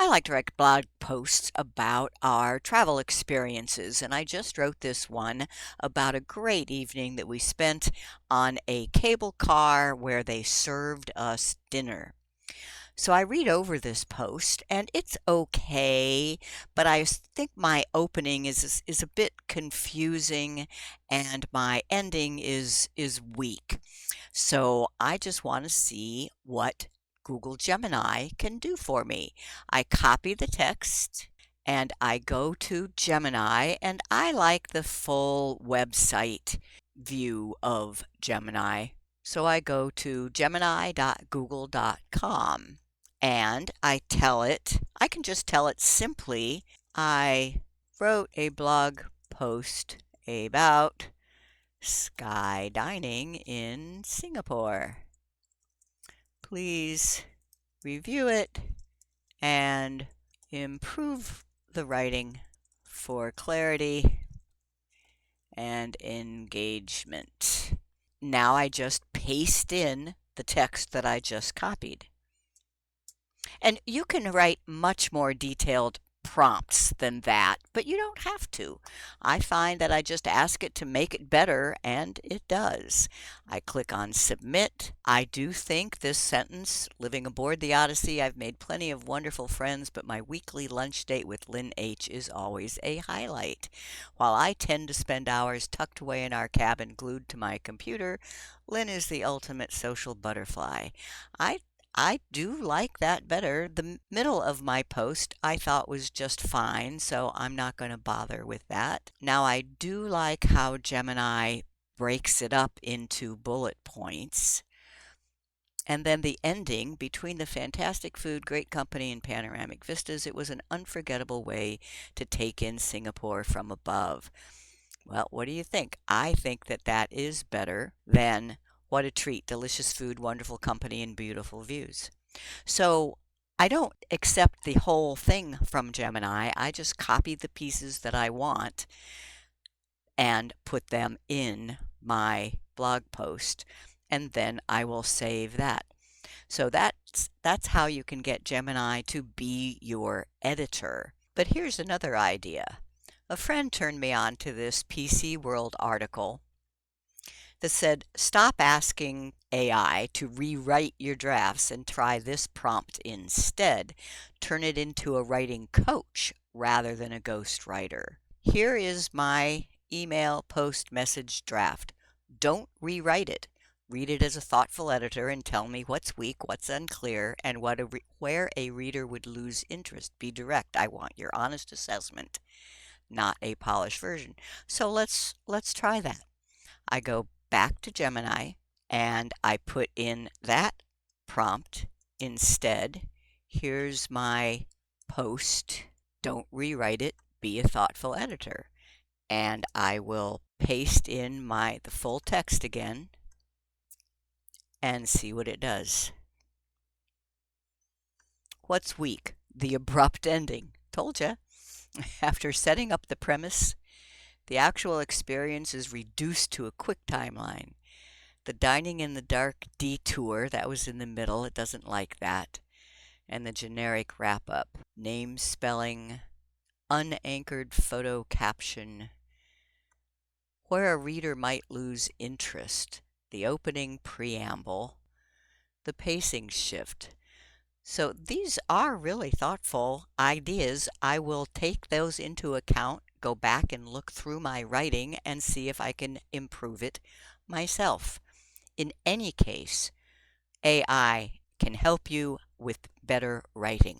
I like to write blog posts about our travel experiences, and I just wrote this one about a great evening that we spent on a cable car where they served us dinner. So I read over this post and it's okay, but think my opening is a bit confusing and my ending is weak. So I just want to see what Google Gemini can do for me. I copy the text and I go to Gemini, and I like the full website view of Gemini. So I go to gemini.google.com and I can just tell it simply, I wrote a blog post about sky dining in Singapore. Please review it and improve the writing for clarity and engagement. Now I just paste in the text that I just copied. And you can write much more detailed prompts than that, but you don't have to. I find that I just ask it to make it better, and it does. I click on Submit. I do think this sentence, living aboard the Odyssey, I've made plenty of wonderful friends, but my weekly lunch date with Lynn H. is always a highlight. While I tend to spend hours tucked away in our cabin glued to my computer, Lynn is the ultimate social butterfly. I do like that better. The middle of my post I thought was just fine, so I'm not going to bother with that. Now I do like how Gemini breaks it up into bullet points. And then the ending, between the fantastic food, great company, and panoramic vistas, it was an unforgettable way to take in Singapore from above. Well, what do you think? I think that that is better than what a treat, delicious food, wonderful company, and beautiful views. So I don't accept the whole thing from Gemini. I just copy the pieces that I want and put them in my blog post, and then I will save that. So that's how you can get Gemini to be your editor. But here's another idea. A friend turned me on to this PC World article that said, stop asking AI to rewrite your drafts and try this prompt instead. Turn it into a writing coach rather than a ghostwriter. Here is my email post message draft. Don't rewrite it. Read it as a thoughtful editor and tell me what's weak, what's unclear, and where a reader would lose interest. Be direct. I want your honest assessment, not a polished version. So let's try that. I go back to Gemini and I put in that prompt instead. Here's my post. Don't rewrite it. Be a thoughtful editor. And I will paste in the full text again and see what it does. What's weak? The abrupt ending. Told ya. After setting up the premise, the actual experience is reduced to a quick timeline. The dining in the dark detour, that was in the middle. It doesn't like that. And the generic wrap-up. Name spelling, unanchored photo caption, where a reader might lose interest, the opening preamble, the pacing shift. So these are really thoughtful ideas. I will take those into account, go back and look through my writing and see if I can improve it myself. In any case, AI can help you with better writing.